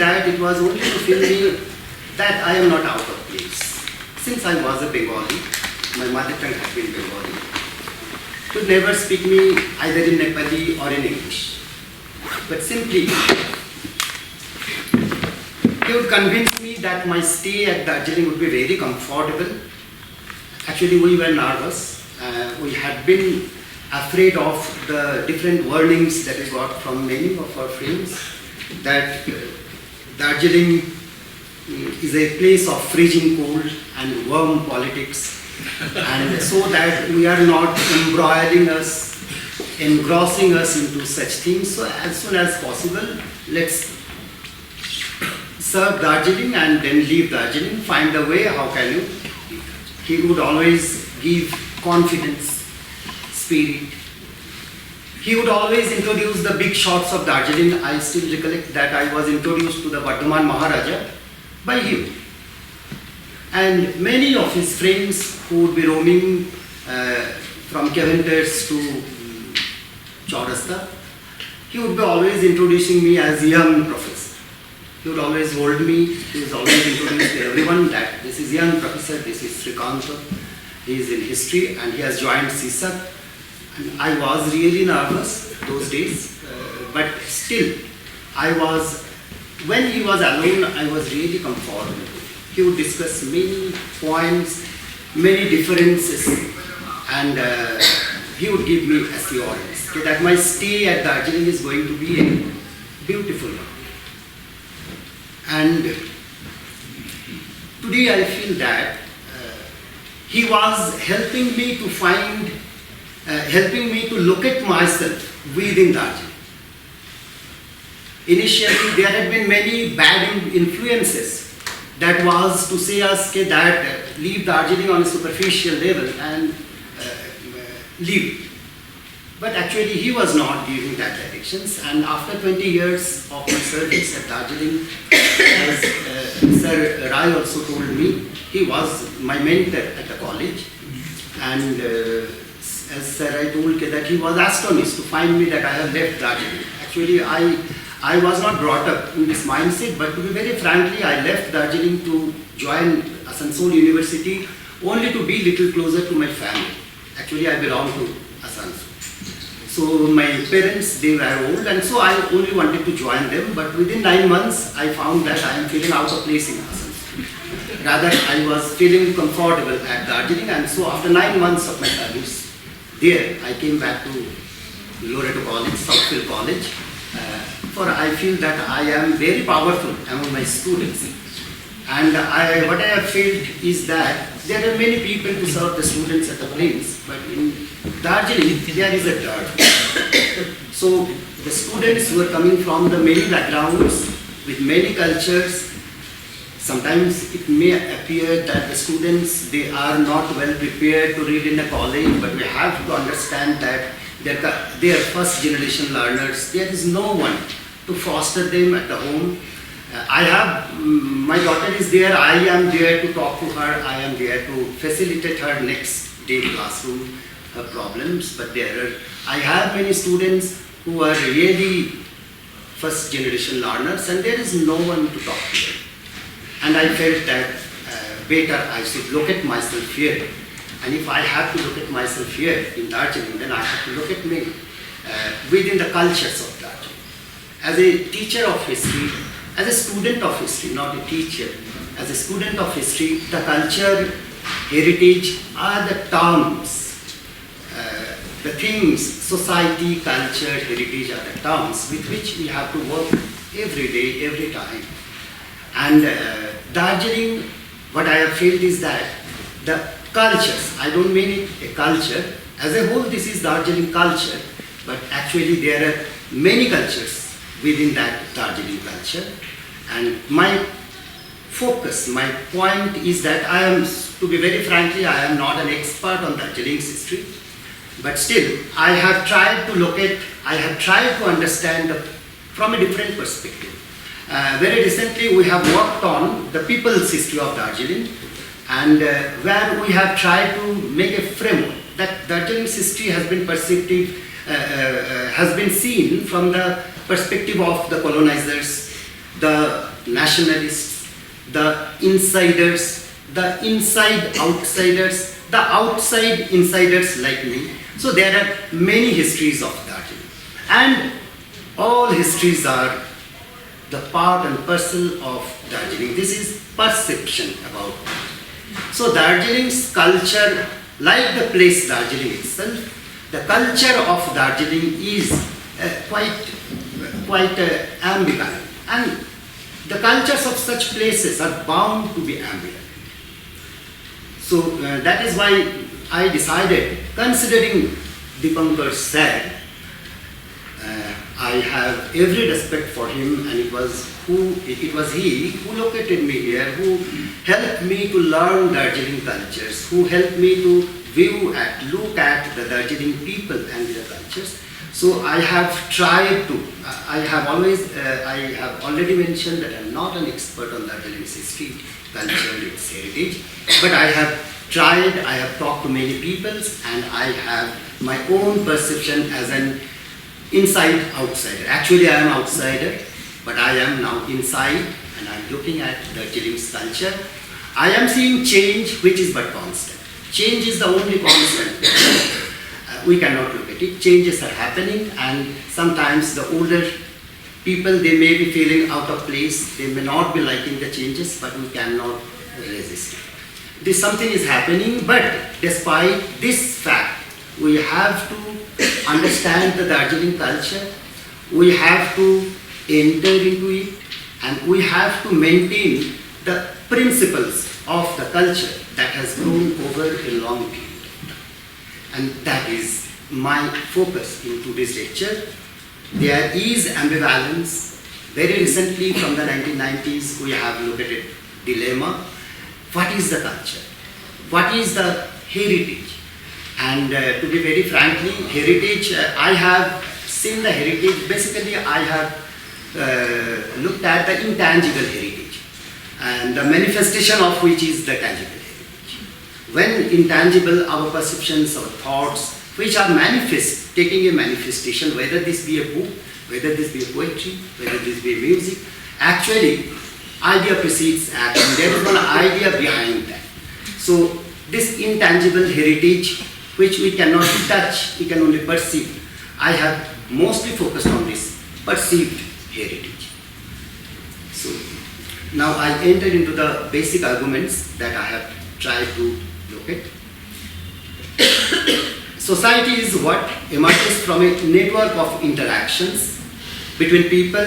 that it was only to feel me that I am not out of place. Since I was a Bengali, my mother tongue had been Bengali, could never speak me either in Nepali or in English. But simply, he would convince me that my stay at Darjeeling would be very comfortable. Actually, we were nervous. We had been afraid of the different warnings that we got from many of our friends that Darjeeling is a place of freezing cold and warm politics, and so that we are not engrossing us into such things. So as soon as possible, let's serve Darjeeling and then leave Darjeeling, find a way, how can you? He would always give confidence, spirit. He would always introduce the big shots of Darjeeling. I still recollect that I was introduced to the Vardhaman Maharaja by him. And many of his friends who would be roaming from Cavenders to Chaurasta, he would be always introducing me as young professor. He would always hold me, he was always introduced to everyone that this is young professor, this is Srikanta, he is in history and he has joined CSAC. And I was really nervous those days, but still when he was alone, I was really comfortable. He would discuss many points, many differences, and he would give me assurance that my stay at Darjeeling is going to be a beautiful one. And today I feel that he was helping me to locate myself within Darjeeling. Initially, there had been many bad influences that was to say us that leave Darjeeling on a superficial level and leave. But actually, he was not giving that directions. And after 20 years of my service at Darjeeling, as Sir Rai also told me, he was my mentor at the college. And as Sir Rai told that he was astonished to find me that I have left Darjeeling. Actually, I was not brought up in this mindset, but to be very frankly, I left Darjeeling to join Asansol University only to be little closer to my family. Actually, I belong to Asansol. So my parents, they were old, and so I only wanted to join them, but within 9 months, I found that I am feeling out of place in Asansol. Rather, I was feeling comfortable at Darjeeling, and so after 9 months of my service there, I came back to Loreto College, Southfield College, for I feel that I am very powerful among my students. And what I have felt is that there are many people to serve the students at the place, but in Darjeeling, there is a dearth. So the students who are coming from the many backgrounds, with many cultures, sometimes it may appear that the students, they are not well prepared to read in a college, but we have to understand that they are first generation learners. There is no one to foster them at the home. My daughter is there, I am there to talk to her, I am there to facilitate her next day classroom problems, but I have many students who are really first generation learners and there is no one to talk to them. And I felt that better I should locate myself here. And if I have to look at myself here in Darjeeling, then I have to look at me within the cultures of Darjeeling. As a teacher of history, as a student of history, not a teacher, as a student of history, the culture, heritage are the terms, the things, society, culture, heritage are the terms with which we have to work every day, every time. And Darjeeling, what I have felt is that the cultures, I don't mean it a culture, as a whole this is Darjeeling culture, but actually there are many cultures within that Darjeeling culture. And my focus, my point is that to be very frankly, I am not an expert on Darjeeling's history, but still I have tried to understand from a different perspective. Very recently we have worked on the people's history of Darjeeling, and where we have tried to make a framework that Darjeeling's history has been seen from the perspective of the colonizers, the nationalists, the insiders, the inside outsiders, the outside insiders like me. So there are many histories of Darjeeling. And all histories are the part and parcel of Darjeeling. This is perception about it. So Darjeeling's culture, like the place Darjeeling itself, the culture of Darjeeling is quite ambivalent. And the cultures of such places are bound to be ambivalent. So that is why I decided, considering Dipankar said, I have every respect for him, and it was he who located me here, who helped me to learn Darjeeling cultures, who helped me to look at the Darjeeling people and their cultures. So I have tried to, I have already mentioned that I am not an expert on Darjeeling's history, culture, its heritage, but I have tried, I have talked to many peoples, and I have my own perception as an inside outsider. Actually I am outsider, but I am now inside, and I am looking at Darjeeling's culture. I am seeing change, which is but constant. Change is the only constant. We cannot look at it. Changes are happening, and sometimes the older people, they may be feeling out of place, they may not be liking the changes, but we cannot resist it. Something is happening, but despite this fact, we have to understand the Darjeeling culture, we have to enter into it, and we have to maintain the principles of the culture that has grown over a long period. And that is my focus in today's lecture. There is ambivalence. Very recently, from the 1990s, we have looked at a dilemma. What is the culture? What is the heritage? And to be very frankly, heritage, I have seen the heritage. Basically, I have looked at the intangible heritage, and the manifestation of which is the tangible heritage. When intangible, our perceptions, our thoughts, which are manifest, taking a manifestation, whether this be a book, whether this be a poetry, whether this be music, actually, idea precedes action. There is one idea behind that. So this intangible heritage, which we cannot touch, we can only perceive. I have mostly focused on this perceived heritage. So now I enter into the basic arguments that I have tried to look at. Society is what emerges from a network of interactions between people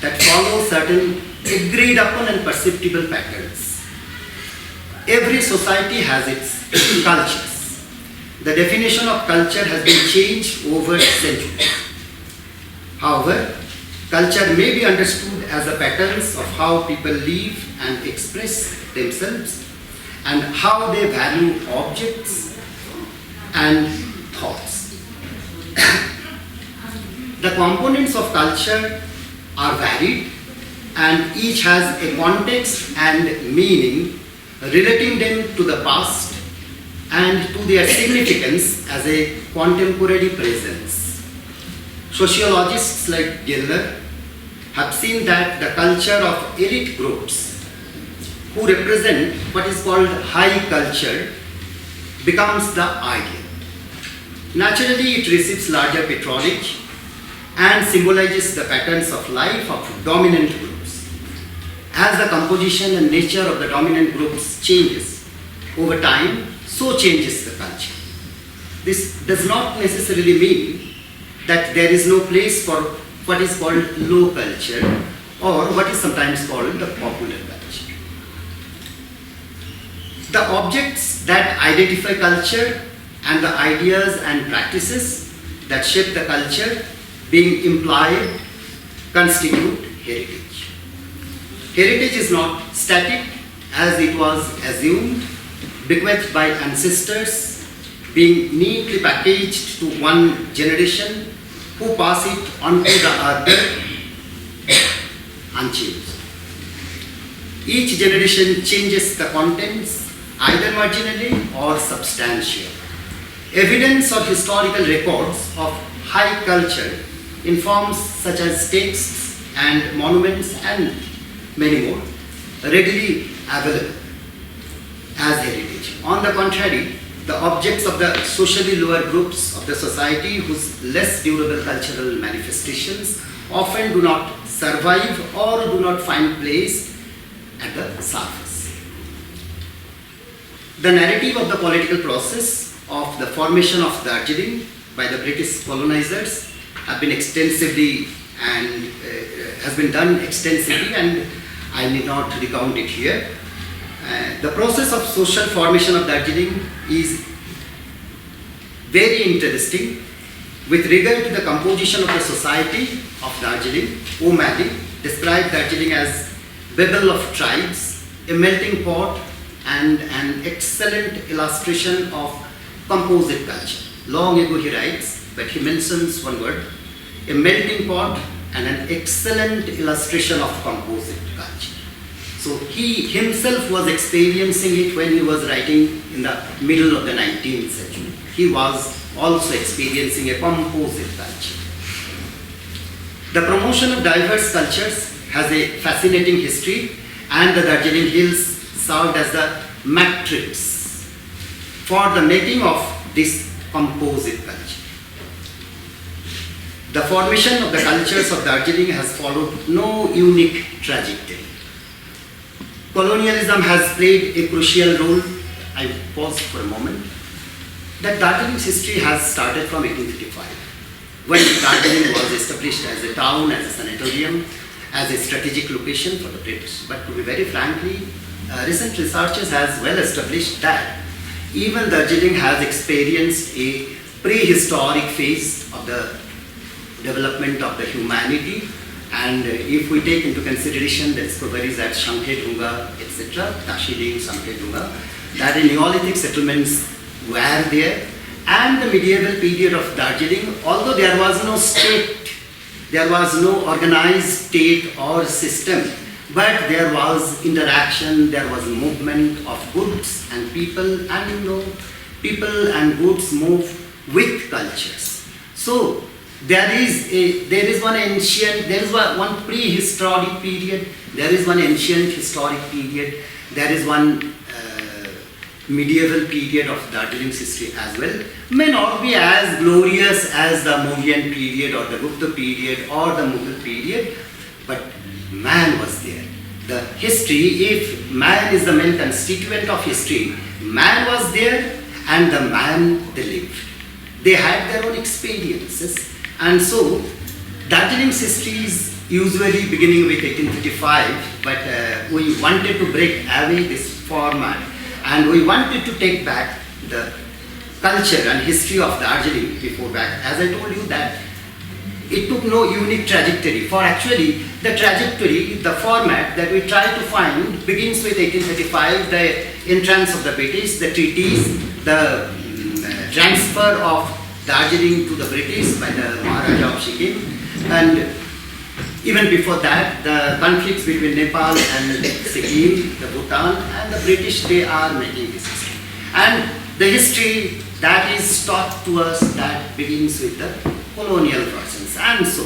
that follow certain agreed upon and perceptible patterns. Every society has its cultures. The definition of culture has been changed over centuries. However, culture may be understood as the patterns of how people live and express themselves, and how they value objects and thoughts. The components of culture are varied, and each has a context and meaning relating them to the past and to their significance as a contemporary presence. Sociologists like Gellner have seen that the culture of elite groups who represent what is called high culture becomes the ideal. Naturally, it receives larger patronage and symbolizes the patterns of life of dominant groups. As the composition and nature of the dominant groups changes over time, so changes the culture. This does not necessarily mean that there is no place for what is called low culture, or what is sometimes called the popular culture. The objects that identify culture and the ideas and practices that shape the culture being implied constitute heritage. Heritage is not static as it was assumed, bequeathed by ancestors, being neatly packaged to one generation who pass it on to the other unchanged. Each generation changes the contents either marginally or substantially. Evidence or historical records of high culture in forms such as texts and monuments and many more, readily available as heritage. On the contrary, the objects of the socially lower groups of the society whose less durable cultural manifestations often do not survive or do not find place at the surface. The narrative of the political process of the formation of Darjeeling by the British colonizers have been extensively and has been done extensively, and I need not recount it here. The process of social formation of Darjeeling is very interesting. With regard to the composition of the society of Darjeeling, O'Malley described Darjeeling as Babel of tribes, a melting pot, and an excellent illustration of composite culture. Long ago he writes, but he mentions one word, a melting pot and an excellent illustration of composite culture. So he himself was experiencing it when he was writing in the middle of the 19th century. He was also experiencing a composite culture. The promotion of diverse cultures has a fascinating history, and the Darjeeling Hills served as the matrix for the making of this composite culture. The formation of the cultures of Darjeeling has followed no unique trajectory. Colonialism has played a crucial role. I pause for a moment. That Darjeeling's history has started from 1855, when Darjeeling was established as a town, as a sanatorium, as a strategic location for the British. But to be very frankly, recent researchers has well established that even Darjeeling has experienced a prehistoric phase of the development of the humanity. And if we take into consideration the discoveries at Shankhedunga, etc., Darjeeling, Shankhedunga, that the Neolithic settlements were there, and the medieval period of Darjeeling, although there was no state, there was no organized state or system, but there was interaction, there was movement of goods and people, and people and goods move with cultures. So there is one prehistoric period, there is one ancient historic period, there is one medieval period of Darjeeling's history as well. May not be as glorious as the Mauryan period or the Gupta period or the Mughal period, but man was there. The history, if man is the main constituent of history, man was there, and the man they lived. They had their own experiences, and so Darjeeling's history is usually beginning with 1855, but we wanted to break away this format, and we wanted to take back the culture and history of Darjeeling before back. As I told you that it took no unique trajectory. For actually the trajectory, the format that we try to find begins with 1835, the entrance of the British, the treaties, the transfer of Darjeeling to the British by the Maharaja of Sikkim, and even before that, the conflicts between Nepal and Sikkim, the Bhutan, and the British, they are making this history. And the history that is taught to us, that begins with the colonial persons. And so,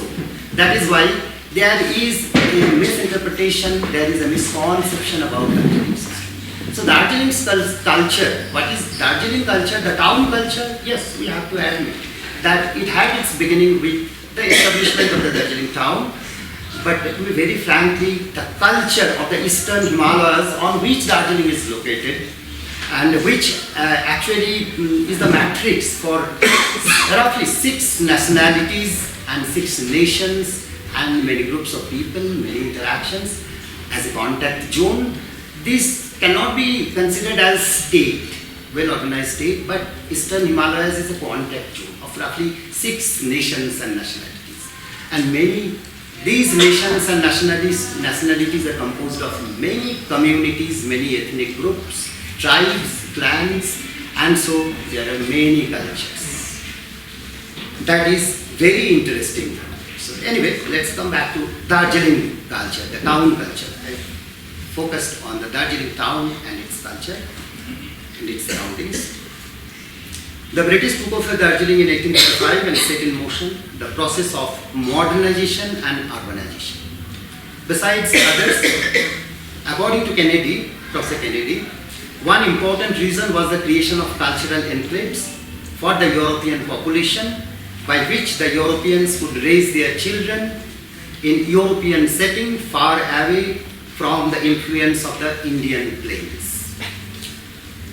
that is why there is a misinterpretation, there is a misconception about Darjeeling's history. So Darjeeling's culture, what is Darjeeling culture? The town culture, yes, we have to admit that it had its beginning with the establishment of the Darjeeling town. But to be very frankly, the culture of the eastern Himalayas on which Darjeeling is located, and which actually is the matrix for roughly 6 nationalities and 6 nations and many groups of people, many interactions as a contact zone. This cannot be considered as state, well-organized state, but eastern Himalayas is a contact zone of roughly 6 nations and nationalities. And these nations and nationalities are composed of many communities, many ethnic groups, tribes, clans, and so there are many cultures. That is very interesting. So anyway, let's come back to Darjeeling culture, the town culture. I focused on the Darjeeling town and its culture and its surroundings. The British took over Darjeeling in 1835 and set in motion the process of modernization and urbanization. Besides others, according to Kennedy, Professor Kennedy, one important reason was the creation of cultural enclaves for the European population, by which the Europeans could raise their children in European setting far away from the influence of the Indian plains.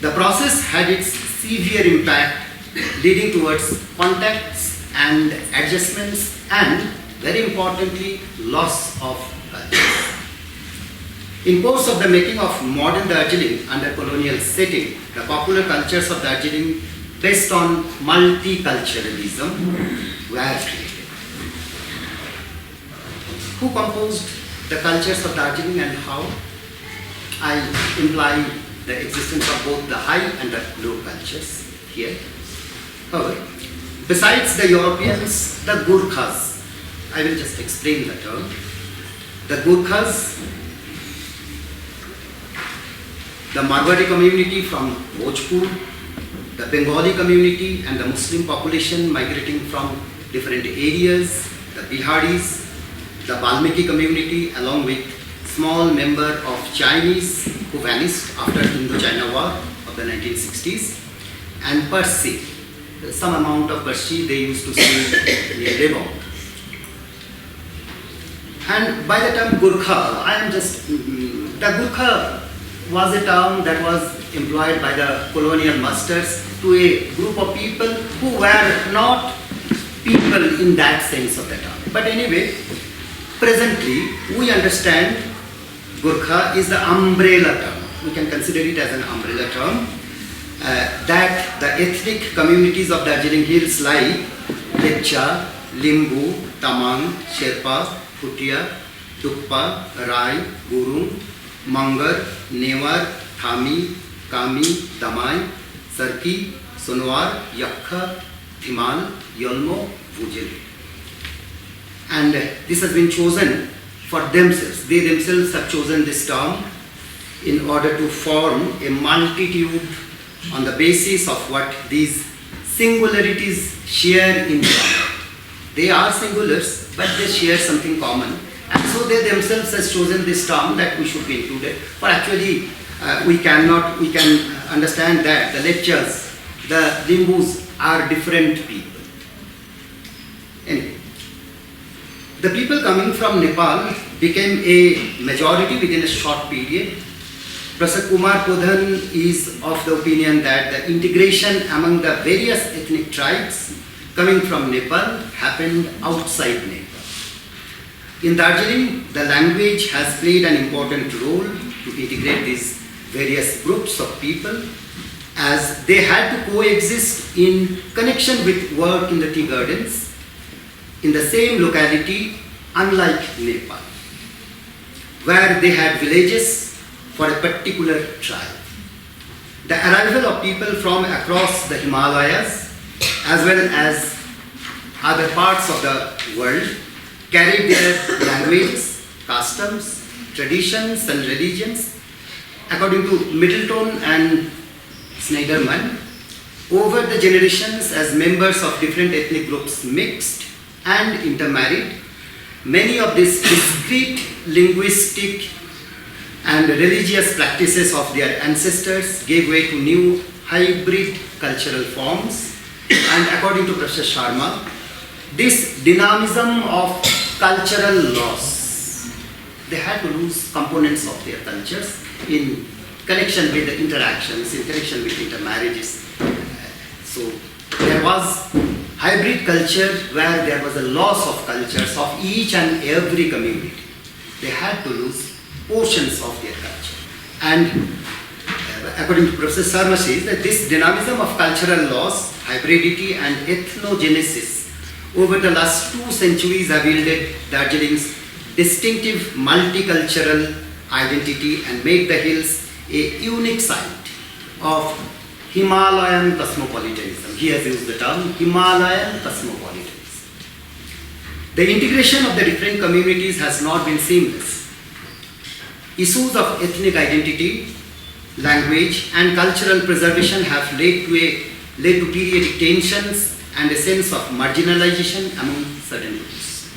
The process had its severe impact, leading towards contacts and adjustments and, very importantly, loss of culture. In course of the making of modern Darjeeling under colonial setting, the popular cultures of Darjeeling based on multiculturalism were created. Who composed the cultures of Darjeeling and how? I imply the existence of both the high and the low cultures here. However, besides the Europeans, the Gurkhas, I will just explain the term. The Gurkhas, the Marwari community from Bhojpur, the Bengali community and the Muslim population migrating from different areas, the Biharis, the Valmiki community along with small number of Chinese who vanished after Indo-China War of the 1960s, and Parsi, some amount of Parsi they used to see near Devon. And by the term Gurkha, I am just, the Gurkha was a term that was employed by the colonial masters to a group of people who were not people in that sense of the term. But anyway, presently we understand Gurkha is the umbrella term. We can consider it as an umbrella term that the ethnic communities of Darjeeling Hills like Lepcha, Limbu, Tamang, Sherpa, Bhutia, Tukpa, Rai, Gurung, Mangar, Newar, Thami, Kami, Damai, Sarki, Sonwar, Yakha, Dhimal, Yolmo, Vujil. And this has been chosen for themselves. They themselves have chosen this term in order to form a multitude on the basis of what these singularities share in common. They are singulars, but they share something common. And so they themselves have chosen this term that we should be included. But actually, we can understand that the Lepchas, the Limbus are different people. Anyway, the people coming from Nepal became a majority within a short period. Professor Kumar Pradhan is of the opinion that the integration among the various ethnic tribes coming from Nepal happened outside Nepal. In Darjeeling, the language has played an important role to integrate these various groups of people, as they had to coexist in connection with work in the tea gardens in the same locality, unlike Nepal, where they had villages for a particular tribe. The arrival of people from across the Himalayas, as well as other parts of the world, carried their languages, customs, traditions and religions. According to Middleton and Schneiderman, over the generations, as members of different ethnic groups mixed and intermarried, many of these discrete linguistic and religious practices of their ancestors gave way to new hybrid cultural forms. And according to Professor Sharma, this dynamism of cultural loss, they had to lose components of their cultures in connection with the interactions, in connection with intermarriages. So there was hybrid culture where there was a loss of cultures of each and every community. They had to lose portions of their culture. And according to Professor Sharma says that this dynamism of cultural loss, hybridity and ethnogenesis over the last 2 centuries have yielded Darjeeling's distinctive multicultural identity and made the hills a unique site of Himalayan cosmopolitanism. He has used the term Himalayan cosmopolitanism. The integration of the different communities has not been seamless. Issues of ethnic identity, language and cultural preservation have led to periodic tensions and a sense of marginalization among certain groups.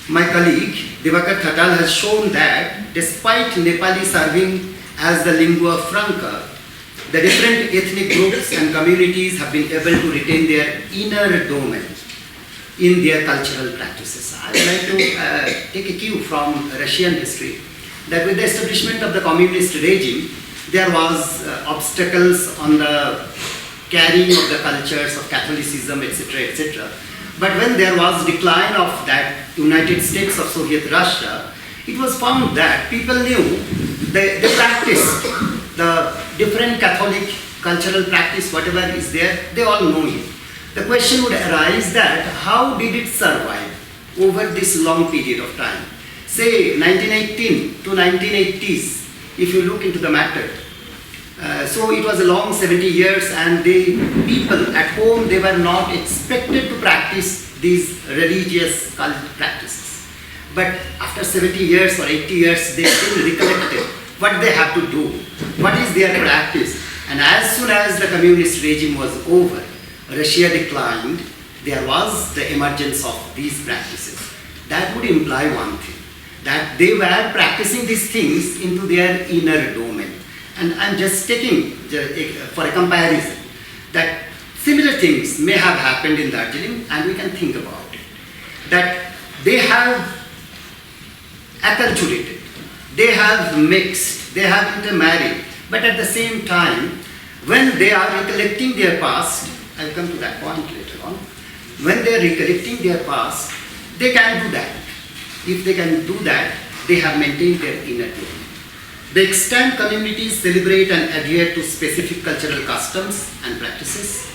My colleague Divakar Thatal has shown that despite Nepali serving as the lingua franca, the different ethnic groups and communities have been able to retain their inner domain in their cultural practices. I would like to take a cue from Russian history that with the establishment of the communist regime, there was obstacles on the carrying of the cultures of Catholicism, etc., etc. But when there was decline of that United States of Soviet Russia, it was found that people knew, they practiced the different Catholic cultural practice, whatever is there, they all know it. The question would arise that how did it survive over this long period of time? Say 1918 to 1980s, if you look into the matter. So it was a long 70 years and the people at home, they were not expected to practice these religious cult practices. But after 70 years or 80 years, they still recollected what they have to do, what is their practice. And as soon as the communist regime was over, Russia declined, there was the emergence of these practices. That would imply one thing, that they were practicing these things into their inner domain. And I'm just taking for a comparison that similar things may have happened in Darjeeling and we can think about it. That they have acculturated, they have mixed, they have intermarried, but at the same time, when they are recollecting their past, I'll come to that point later on, when they are recollecting their past, they can do that. If they can do that, they have maintained their inner domain. The extant communities celebrate and adhere to specific cultural customs and practices.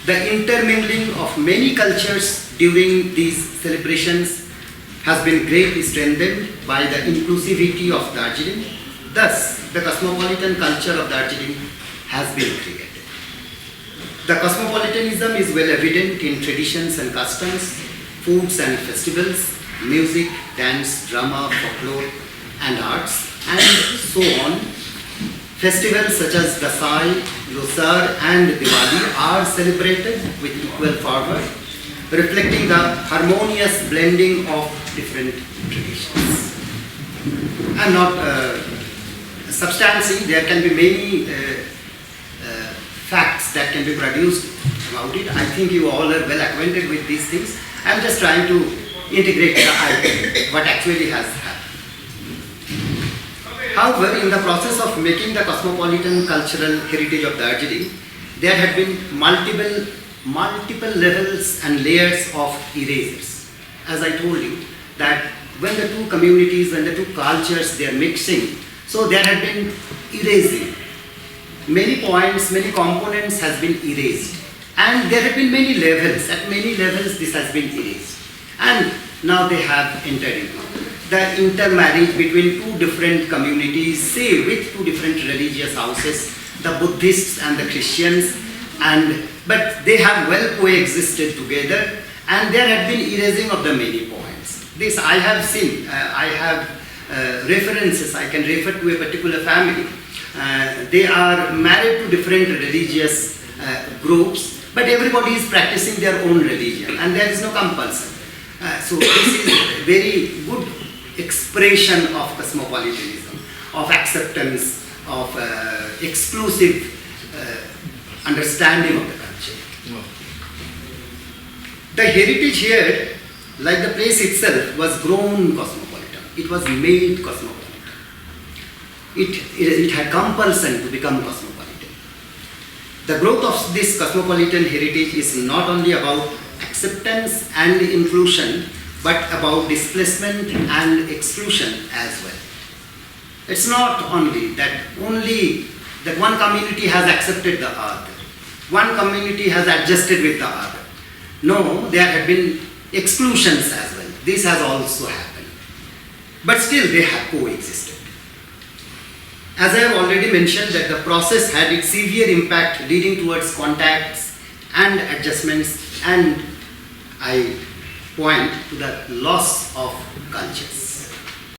The intermingling of many cultures during these celebrations has been greatly strengthened by the inclusivity of Darjeeling. Thus, the cosmopolitan culture of Darjeeling has been created. The cosmopolitanism is well evident in traditions and customs, foods and festivals, music, dance, drama, folklore, and arts, and so on. Festivals such as Dasai, Losar, and Diwali are celebrated with equal fervor, reflecting the harmonious blending of different traditions. I'm not substancing, there can be many facts that can be produced about it. I think you all are well acquainted with these things. I'm just trying to integrate what actually has happened. However, in the process of making the cosmopolitan cultural heritage of Darjeeling, there had been multiple levels and layers of erasers. As I told you, that when the two communities, when the two cultures, they are mixing, so there had been erasing. Many points, many components has been erased. And there have been many levels. At many levels, this has been erased. And now they have entered into the intermarriage between two different communities, say with two different religious houses, the Buddhists and the Christians, but they have well coexisted together, and there had been erasing of the many points. This I have seen, I have references, I can refer to a particular family. They are married to different religious groups, but everybody is practicing their own religion, and there is no compulsion. So this is a very good expression of cosmopolitanism, of acceptance, of exclusive understanding of the culture. Wow. The heritage here, like the place itself, was grown cosmopolitan. It was made cosmopolitan. It had compulsion to become cosmopolitan. The growth of this cosmopolitan heritage is not only about acceptance and inclusion, but about displacement and exclusion as well. It's not only that one community has accepted the other, one community has adjusted with the other. No, there have been exclusions as well. This has also happened. But still they have coexisted. As I have already mentioned, that the process had its severe impact, leading towards contacts and adjustments, and I point to the loss of cultures.